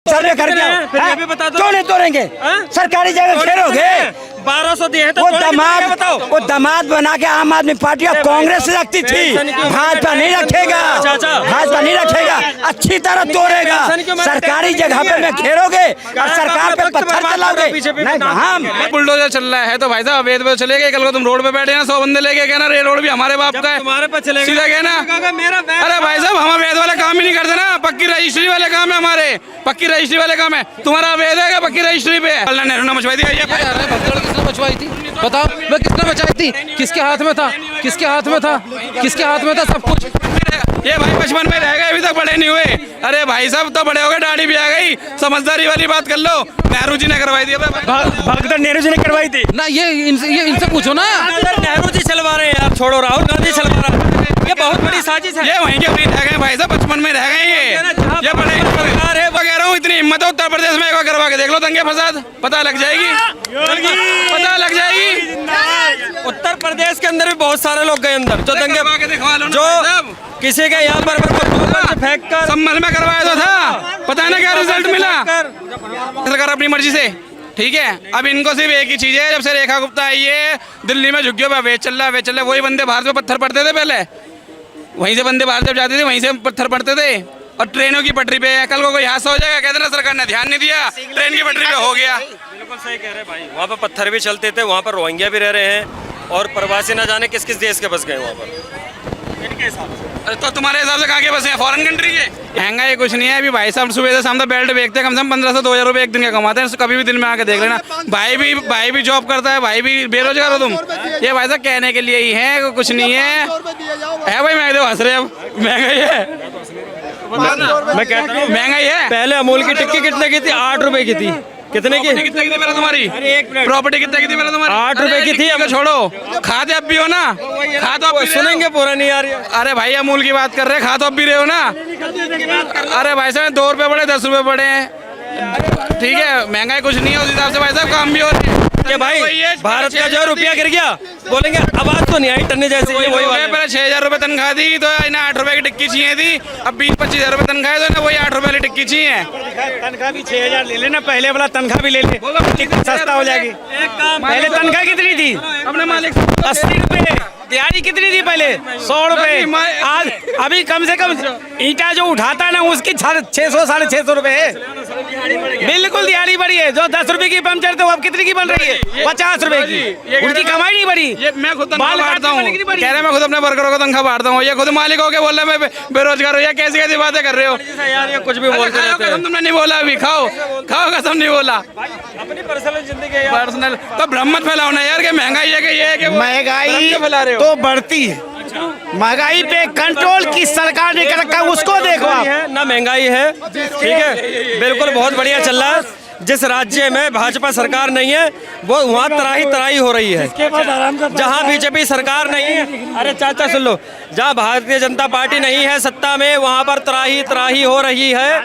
सर्वे करके आओ। फिर ये भी बता दो। क्यों नहीं तोड़ेंगे? सरकारी जगह घेरोगे? 1200 दिए हैं तो वो तोड़ के दामाद बताओ। वो दामाद बना के आम आदमी पार्टी और कांग्रेस रखती थी। भाजपा नहीं रखेगा, भाजपा नहीं रखेगा, अच्छी तरह तोड़ेगा। सरकारी जगह पे में घेरोगे और सरकार पे पत्थर चलाओगे। नहीं, हम बुलडोजर चल रहा है तो भाई साहब अवैध पे चले गए। कल को तुम रोड पे बैठे ना 100 बंदे लेके कहना रे रोड भी हमारे बाप का है, तुम्हारे पे चलेगा सीधा कहना मेरा अरे भाई साहब हम अवैध वाले काम ही नहीं करते ना, पक्की रजिस्ट्री वाले काम है हमारे, पक्की रजिस्ट्री वाले काम है। तुम्हारा अवैध है पक्की रजिस्ट्री पे? नेहरू ने मचवाई दी है। किसने मचवाई थी बताओ? मैं किसने मचाई थी? किसके हाथ में था? किसके हाथ में था? किसके हाथ में था सब कुछ? ये भाई 55 में रह गए, अभी तक बड़े नहीं हुए। अरे भाई साहब तो बड़े हो गए, दाढ़ी भी आ गई, समझदारी वाली बात कर लो। नेहरू जी ने करवाई थी, भगदड़ नेहरू जी ने करवाई थी ना। ये इनसे पूछो ना। नेहरू जी चलवा रहे हैं यार, छोड़ो राहुल गांधी चलवा रहा है। ये बहुत बड़ी साजिश है। ये वहीं के वहीं रह गए भाई साहब, 55 में रह गए ये बड़े सरकार है। कह रहा हूँ इतनी हिम्मत है उत्तर प्रदेश में, एक बार करवा के देख लो दंगे फसाद, पता लग जाएगी, पता लग जाएगी। उत्तर प्रदेश के अंदर भी बहुत सारे लोग गए अंदर जो दंगे दिखवा लो जो किसी के यहाँ पर फेंक कर सम्मल में करवाया तो था, पता है ना क्या रिजल्ट मिला? सरकार अपनी मर्जी से, ठीक है। अब इनको सिर्फ एक ही चीज है, जब से रेखा गुप्ता आई है दिल्ली में झुग्गियों पे अवैध चल रहा है, अवैध चल रहा है। वही बंदे भारत में पत्थर पड़ते थे पहले, वहीं से बंदे भारत जब जाते थे वहीं से पत्थर पड़ते थे। और ट्रेनों की पटरी पे कल को कोई हादसा हो जाएगा, कहते ना सरकार ने ध्यान नहीं दिया, ट्रेन की पटरी पे हो गया। बिल्कुल सही कह रहे हैं भाई। वहाँ पर पत्थर भी चलते थे, वहाँ पर रोहिंग्या भी रह रहे हैं और प्रवासी न जाने किस किस देश के बस गए वहाँ पर। इनके हिसाब से अरे तो तुम्हारे हिसाब से कहाँ के बसे हैं? फॉरेन कंट्री के? महंगाई कुछ नहीं है अभी भाई साहब, सुबह से शाम तक बेल्ट बेचते हैं, कम से कम 1500 2000 रुपये एक दिन का कमाते हैं। कभी भी दिन में आके देख लेना। भाई भी जॉब करता है, भाई भी बेरोजगार हो तुम। ये भाई साहब कहने के लिए ही है, कुछ नहीं है भाई। मैं हंस रहे अब, महंगाई है, मैं कहता हूँ महंगाई है। पहले अमूल की टिक्की कितने की थी? 8 रुपए की थी। कितने की? कितने की थी पहले तुम्हारी? प्रॉपर्टी कितने की थी पहले तुम्हारी? 8 रुपए की थी। अब छोड़ो, खाते अब भी हो ना, खा तो अब सुनेंगे पूरा नहीं यार। अरे भाई अमूल की बात कर रहे हैं, खा तो अब भी रहे हो ना। अरे भाई साहब 2 रुपए बढ़े 10 रुपए बढ़े हैं, ठीक है। महंगाई कुछ नहीं है उस हिसाब से भाई साहब, काम भी हो रहे हैं। कि भाई भारत का जो रुपया गिर गया, बोलेंगे आवाज तो नहीं आई टन्ने जैसे। ये वही वाले पहले 6000 रुपए तनख्वाह थी तो इन्हें 8 रुपए की टिक्की चाहिए थी, अब 20-25 हजार रुपए तनख्वाह है तो वही 8 रुपए वाली टिक्की चाहिए। तनख्वाह भी 6000 ले लेना, पहले वाला तनख्वाह भी ले ले, सस्ता हो जाएगी। पहले तनख्वाह कितनी थी अपने मालिक? 80 रुपए। दिहाड़ी कितनी थी पहले? 100 रुपए। आज अभी कम से कम ईटा जो उठाता है ना उसकी 600 650 रुपए है। बिल्कुल दिहाड़ी बढ़ी है। जो 10 रुपए की पंचर थे वो अब कितनी की बन रही है? 50 रुपए की। उनकी कमाई नहीं बढ़ी। ये मैं खुद तनख्वाह बांटता हूँ, कह रहे मैं खुद अपने वर्करों को तनख्वाह बांटता हूँ। ये खुद मालिक हो के बोल रहे मैं बेरोजगार हूँ। ये कैसी कैसी बातें कर रहे हो यार, ये कुछ भी बोलते रहते हैं। तुमने नहीं बोला अभी, खाओ कसम नहीं बोला। अपनी पर्सनल जिंदगी है पर्सनल तो भ्रम मत फैलाओ ना यार, कि महंगाई है कि ये है कि वो। महंगाई फैला रहे हो तो बढ़ती है, महंगाई पे कंट्रोल किस सरकार ने कर रखा है उसको देखो आप। है ना, महंगाई है, ठीक है, बिल्कुल बहुत बढ़िया चल रहा है। जिस राज्य में भाजपा सरकार नहीं है वो वहाँ तराई हो रही है। जहाँ बीजेपी सरकार नहीं है, अरे चाचा सुन लो, जहाँ भारतीय जनता पार्टी नहीं है सत्ता में वहाँ पर तराही हो रही है।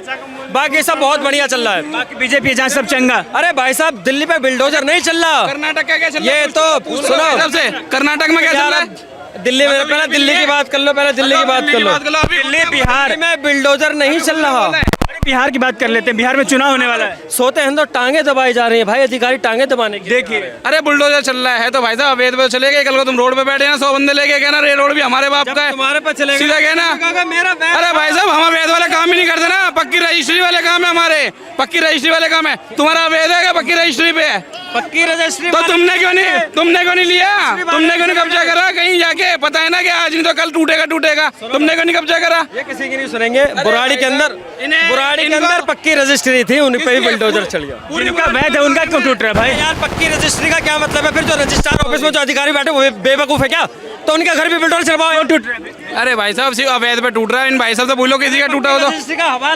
बाकी सब बहुत बढ़िया चल रहा है। बाकी बीजेपी जहाँ सब चंगा। अरे भाई साहब दिल्ली पे बिल्डोजर नहीं चल रहा। कर्नाटक का क्या चल रहा है? ये तो सुनो, सबसे कर्नाटक में क्या चल रहा है? दिल्ली में पहले दिल्ली की बात कर लो, पहले दिल्ली की बात कर लो। दिल्ली बिहार में बिल्डोजर नहीं चल रहा। बिहार की बात कर लेते हैं, बिहार में चुनाव होने वाला है। सोते हैं तो टांगे दबाई जा रही है भाई, अधिकारी टांगे दबाने की। देखिए अरे बुलडोजर चल रहा है तो भाई साहब अवैध पे चले गए। कल को तुम रोड पे बैठे ना 100 बंदे लेके कहना रे रोड भी हमारे बाप का है, तुम्हारे पे चलेगा, सीधा कहना मेरा अरे भाई साहब हम अवैध वाले काम ही नहीं करते ना, पक्की रजिस्ट्री वाले काम है हमारे, पक्की रजिस्ट्री वाले काम है। तुम्हारा अवैध है पक्की रजिस्ट्री पे है? पक्की रजिस्ट्री तो तुमने क्यों नहीं लिया? तुमने क्यों नहीं कब्जा करा? कहीं जाके पता है ना कि आज नहीं तो कल टूटेगा। तुमने क्यों नहीं कब्जा करा? ये किसी की नहीं सुनेंगे। बुराड़ी के अंदर पक्की रजिस्ट्री थी, उन पे ही बिल्डोजर चल गया। जिनका वैध है उनका क्यों टूट रहा है भाई? यार पक्की रजिस्ट्री का क्या मतलब है? फिर जो रजिस्ट्रार ऑफिस में जो अधिकारी बैठे वो बेवकूफ है क्या? तो उनके घर भी बिल्डोजर चलवाओ, टूट रहा है। अरे भाई साहब सिर्फ अवैध पे टूट रहा है। इन भाई साहब से बोलो किसी का टूटा हो तो रजिस्ट्री का हवाला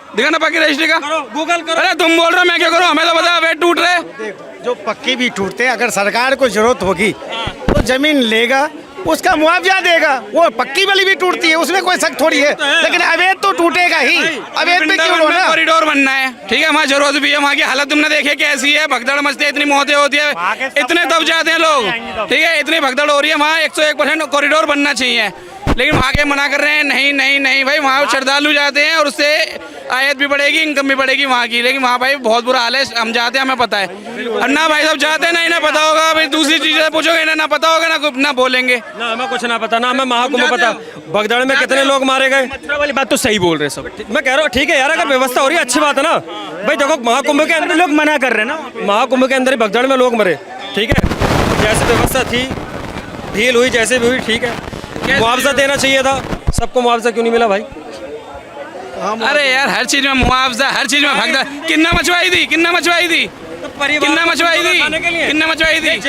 दिखाना पक्की रजिस्ट्री का। गूगल करो। अरे तुम बोल रहे हो मैं क्या करूँ? हमें तो पता अवैध टूट रहे। जो पक्की भी टूटते हैं, अगर सरकार को जरूरत होगी तो जमीन लेगा, उसका मुआवजा देगा। वो पक्की वाली भी टूटती है, उसमें कोई शक थोड़ी है, लेकिन अवैध तो टूटेगा ही। अवैध पे क्यों होना? कॉरिडोर बनना है, ठीक है, वहाँ जरूरत भी है। वहाँ की हालत तुमने देखी कैसी है, भगदड़ मचती है, इतनी मौतें होती है, इतने दब जाते हैं लोग, ठीक है, इतनी भगदड़ हो रही है। वहाँ 101% कॉरिडोर बनना चाहिए। लेकिन वहाँ के मना कर रहे हैं, नहीं नहीं नहीं भाई, वहाँ श्रद्धालु जाते हैं और उससे आयत भी बढ़ेगी, इनकम भी बढ़ेगी वहाँ की। लेकिन वहाँ भाई बहुत बुरा हाल है, हम जाते हैं हमें पता है। और ना भाई साहब जाते हैं, ना इन्हें पता होगा, भाई दूसरी चीज़ें पूछोगे ना पता होगा ना बोलेंगे। ना हमें कुछ ना पता, ना हमें महाकुंभ पता। भगदड़ में कितने लोग मारे गए। मथुरा वाली बात तो सही बोल रहे सब। मैं कह रहा हूँ ठीक है यार, अगर व्यवस्था हो रही है अच्छी बात है ना भाई। देखो महाकुंभ के अंदर लोग मना कर रहे हैं ना, महाकुंभ के अंदर ही भगदड़ में लोग मरे, ठीक है। जैसे व्यवस्था थी, ढील हुई जैसे भी हुई, ठीक है। मुआवजा देना चाहिए था, सबको मुआवजा क्यों नहीं मिला भाई? अरे यार हर चीज में मुआवजा, हर चीज में भगदड़। किन्ना मचवाई थी, किन्ना मचवाई थी, किन्ना मचवाई थी, किन्ना मचवाई थी,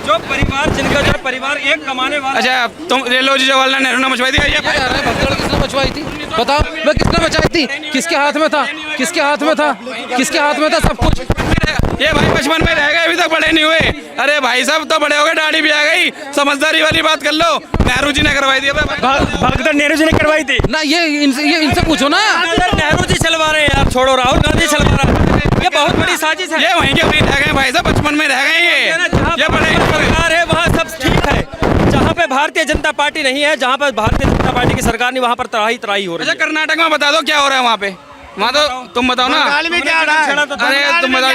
जो परिवार जिनका जो परिवार एक कमाने वाला। अच्छा तुम ले लो जी, जवाहरलाल नेहरू ने मचवाई थी। भगदड़ किसने मचवाई थी बताओ, मैं किसने मचाई थी? किसके हाथ में था? किसके हाथ में था? किसके हाथ में था सब कुछ? ये भाई बचपन में रह गए, अभी तक बड़े नहीं हुए। अरे भाई साहब तो बड़े हो गए, दाढ़ी भी आ गई, समझदारी वाली बात कर लो। नेहरू जी ने करवाई थी, भगदड़ नेहरू जी ने करवाई थी ना। ये इनसे पूछो ना। नेहरू जी चलवा रहे हैं यार, छोड़ो, राहुल गांधी चलवा रहा है। ये बहुत बड़ी साजिश है। ये वहीं के वहीं रह गए भाई साहब, बचपन में रह गए ये बड़े सरकार है वहाँ सब ठीक है। जहाँ पे भारतीय जनता पार्टी नहीं है, जहाँ पे भारतीय जनता पार्टी की सरकार नहीं, वहाँ पर तराही तराही हो रही है। अच्छा कर्नाटक में बता दो क्या हो रहा है वहाँ पे, वहाँ तो तुम बताओ ना। बंगाल में क्या हो रहा है? अरे तुम बताओ।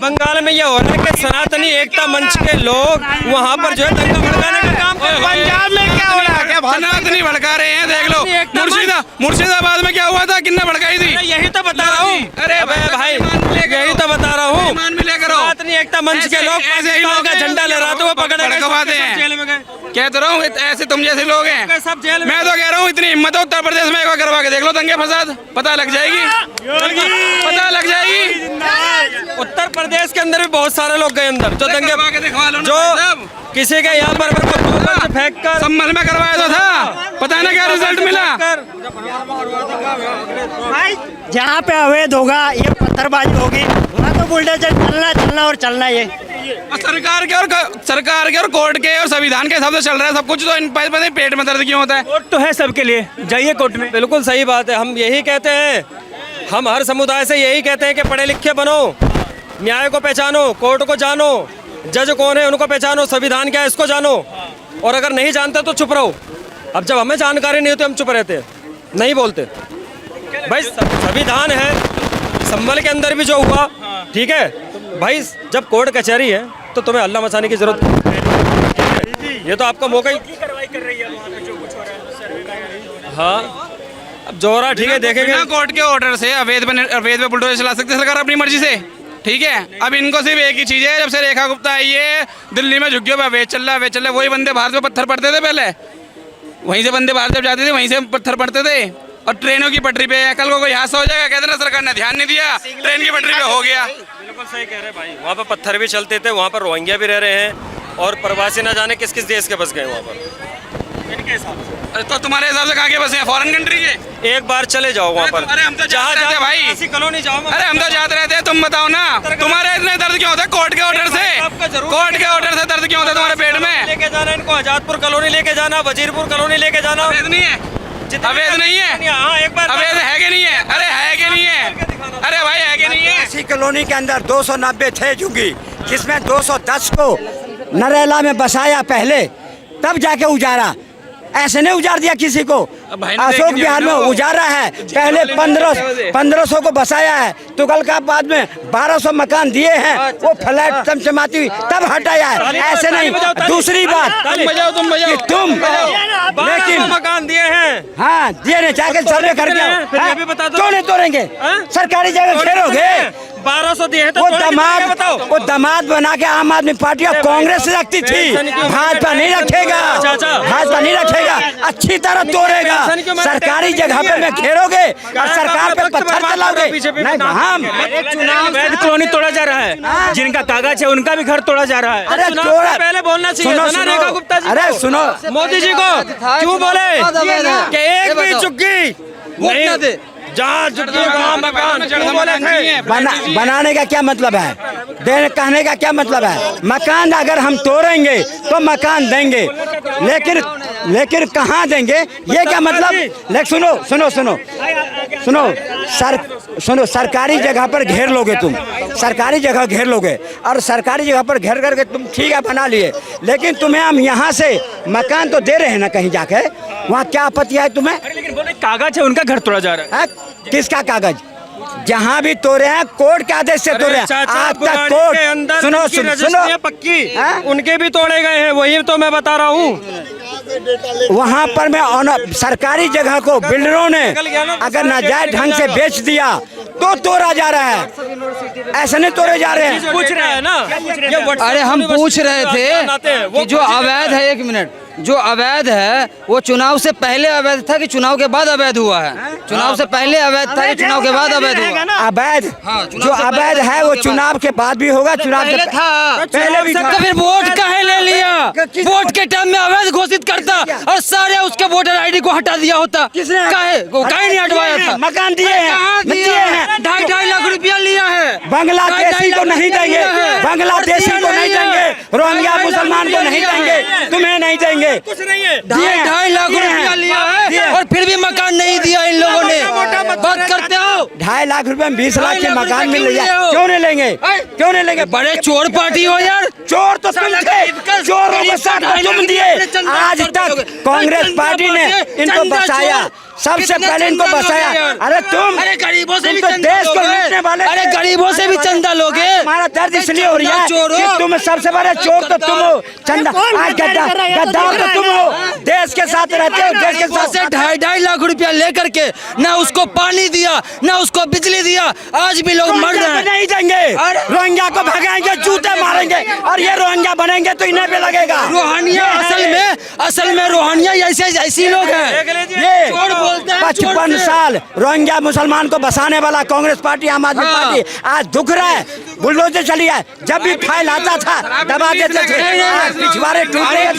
बंगाल में ये हो रहा है कि सनातनी एकता मंच के लोग वहाँ पर जो है दंगा भड़काने का काम कर रहे हैं। पंजाब में क्या हो रहा है? क्या सनातनी भड़का रहे हैं, देख लो। मुर्शिदाबाद में क्या हुआ था, किन्ना भड़काई थी? यही तो बता रहा हूँ। अरे भाई यही तो बता रहा हूँ। मान मिले करो। सनातनी एकता मंच के लोग ऐसे ही लोग का झंडा लहराते हुए पकड़े भड़कवाते हैं। जेल में गए। कहते रहा हूँ ऐसे तुम जैसे लोग हैं, सब जेल में। मैं तो कह रहा हूँ इतनी हिम्मत है उत्तर प्रदेश में एक बार करवा के देख लो दंगे फसाद, पता लग जाएगी, पता लग जाएगी। उत्तर प्रदेश के अंदर भी बहुत सारे लोग गए अंदर जो दंगे करवा के दिखवा लो ना जो भाई साहब। किसी के यहाँ पर फेंक कर संभल में करवाया तो था, पता है ना क्या रिजल्ट मिला। भाई जहाँ पे अवैध होगा ये पत्थरबाजी होगी, वहाँ तो बुलडोजर चलना और चलना। ये सरकार के और कोर्ट के और संविधान के हिसाब से चल रहा है सब कुछ। तो इन पता है पेट में दर्द क्यों होता है? कोर्ट तो है सबके लिए, जाइए कोर्ट में। बिल्कुल सही बात है। हम यही कहते हैं, हम हर समुदाय से यही कहते हैं कि पढ़े लिखे बनो, न्याय को पहचानो, कोर्ट को जानो, जज कौन है उनको पहचानो, संविधान क्या है इसको जानो। और अगर नहीं जानते तो चुप रहो। अब जब हमें जानकारी नहीं होती हम चुप रहते हैं, नहीं बोलते। भाई संविधान है, संभल के अंदर भी जो हुआ ठीक है भाई। जब कोर्ट कचहरी है तो तुम्हें हल्ला मचाने की जरूरत नहीं। ये तो आपका मौका ही कार्रवाई कर रही है वहाँ पे जो कुछ हो रहा है। हाँ अब जो हो रहा ठीक है देखेंगे। बिना कोर्ट के ऑर्डर से अवैध पे बुलडोजर चला सकते सरकार अपनी मर्जी से, ठीक है। अब इनको सिर्फ एक ही चीज़ है, जब से रेखा गुप्ता आई है दिल्ली में झुग्गियों पे अवैध चल रहा है। वही वंदे भारत में पत्थर पड़ते थे पहले, वहीं से वंदे भारत जब जाते थे वहीं से पत्थर पड़ते थे। और ट्रेनों की पटरी पे कल को कोई हादसा हो जाएगा, कहते ना सरकार ने ध्यान नहीं दिया, ट्रेन की पटरी पे हो गया। बिल्कुल सही कह रहे भाई। वहाँ पर पत्थर भी चलते थे, वहाँ पर रोहिंग्या भी रह रहे हैं और प्रवासी ना जाने किस किस देश के बस गए वहाँ पर। इनके हिसाब से तो तुम्हारे हिसाब से कहाँ के बसे हैं? फॉरेन कंट्री के? एक बार चले जाओ वहाँ पर। अरे हम तो जाते रहते हैं भाई, कॉलोनी जाओ। अरे हम तो जाते रहते हैं, तुम बताओ ना तुम्हारे इतने दर्द क्यों होता है कोर्ट के ऑर्डर से? कोर्ट के ऑर्डर से दर्द क्यों होता है तुम्हारे पेट में? लेके जाना इनको, आजादपुर कॉलोनी लेके जाना, वजीरपुर कॉलोनी लेके जाना। अवैध नहीं है, अवैध नहीं है। हाँ एक बार अवैध है कि नहीं है? अरे है कि नहीं है? अरे भाई है कि नहीं है? इसी कॉलोनी के अंदर 290 थे झुग्गी, जिसमें 210 को नरेला में बसाया पहले, तब जाके उजारा। ऐसे नहीं उजाड़ दिया किसी को। अशोक बिहार में उजारा है, पहले 1500 को बसाया है, तुगलकाबाद में 1200 मकान दिए हैं, वो फ्लैट चमचमाती हुई तब हटाया है। ऐसे नहीं। दूसरी बात कि तुम लेकिन मकान दिए हैं। हाँ दिए नहीं, जाके सर्वे करके आओ। फिर ये भी बता दो। क्यों नहीं तोड़ेंगे? सरकारी जगह घेरोगे। 1200 दिए हैं तो वो दामाद बना के आम आदमी पार्टी और कांग्रेस रखती थी, भाजपा नहीं रखेगा, भाजपा नहीं रखेगा, अच्छी तरह तोड़ेगा। सरकारी जगह पे में घेरोगे और सरकार पे पत्थर चलाओगे। नहीं हम अवैध कॉलोनी तोड़ा जा रहा है, जिनका कागज है उनका भी घर तोड़ा जा रहा है। अरे तोड़ा पहले बोलना चाहिए था ना रेखा गुप्ता जी। अरे सुनो मोदी जी को क्यों बोले कि एक भी चुग्गी नहीं, जहाँ झुग्गी वहाँ मकान क्यों बोले थे? बनाने का क्या मतलब है? देने कहने का क्या मतलब है? मकान अगर हम तोड़ेंगे तो मकान देंगे, लेकिन कहाँ देंगे ये क्या मतलब? लेकिन सुनो सुनो, सरकारी जगह पर घेर लोगे तुम, सरकारी जगह घेर लोगे और सरकारी जगह पर घेर करके तुम ठीक है बना लिए, लेकिन तुम्हें हम यहाँ से मकान तो दे रहे हैं ना, कहीं जाके वहाँ क्या आपत्ति है तुम्हें? लेकिन बोले कागज है उनका घर तोड़ा जा रहा है। किसका कागज? जहाँ भी तोड़े हैं कोर्ट के आदेश से तोड़े हैं। आज तक कोर्ट सुनो पक्की उनके भी तोड़े गए हैं, वही तो मैं बता रहा हूँ। वहाँ पर मैं सरकारी जगह को बिल्डरों ने अगर नाजायज ढंग से बेच दिया तो तोड़ा जा रहा है, ऐसे नहीं तोड़े जा रहे हैं। पूछ रहे हैं ना, अरे हम पूछ रहे थे कि जो अवैध है, 1 मिनट, जो अवैध है वो चुनाव से पहले अवैध था कि चुनाव के बाद अवैध हुआ है? चुनाव से पहले अवैध था कि चुनाव के बाद अवैध हुआ? अवैध जो अवैध है वो चुनाव के बाद भी होगा, चुनाव पहले था, पहले भी था। तो फिर वोट काहे ले लिया? वोट के टाइम में अवैध घोषित करता और सारे उसके वोटर आईडी को हटा दिया होता। काहे नहीं हटवाया था? मकान दिए हैं, 2.5 लाख रुपया लिया है। बांग्लादेशी को नहीं देंगे, बांग्लादेशी को नहीं देंगे, रोहिंग्या मुसलमान को नहीं देंगे, तुम्हें नहीं देंगे। कुछ नहीं है। 2.5 लाख रुपया लिया है और फिर भी मकान नहीं दिया इन लोगों ने। बात करते हो 2.5 लाख रुपए में 20 लाख के मकान मिल रही है, क्यों नहीं लेंगे? क्यों नहीं लेंगे? बड़े चोर पार्टी हो यार। चोर तो तुम थे, चोरों को साथ में तुम दिए। आज तक कांग्रेस पार्टी ने इनको बचाया, सबसे पहले इनको बचाया। अरे तुम, अरे गरीबों से भी तो देश को लूटने वाले, अरे गरीबों से भी चंदा लोगे। हमारा दर्द इसलिए हो रहा है कि तुम सबसे बड़े चोर तो तुम हो, चंदा गद्दार तो तुम हो, देश के साथ रहते हो, देश के साथ। 2.5 लाख रुपया लेकर के ना उसको पानी दिया ना उसको बिजली दिया, आज भी लोग मर रहे हैं। नहीं देंगे, रोहिंग्या को भगाएंगे, जूते मारेंगे और ये रोहिंग्या बनेंगे तो इन्हें भी लगेगा। रोहानिया असल में रोहानिया ऐसी लोग हैं। ये 55 साल रोहिंग्या मुसलमान को बसाने वाला कांग्रेस पार्टी, आम आदमी पार्टी आज दुख रहा है। बुलडोजर चली है, जब भी फाइल आता था दबा देते थे, पिछवाड़े टूट रहे थे।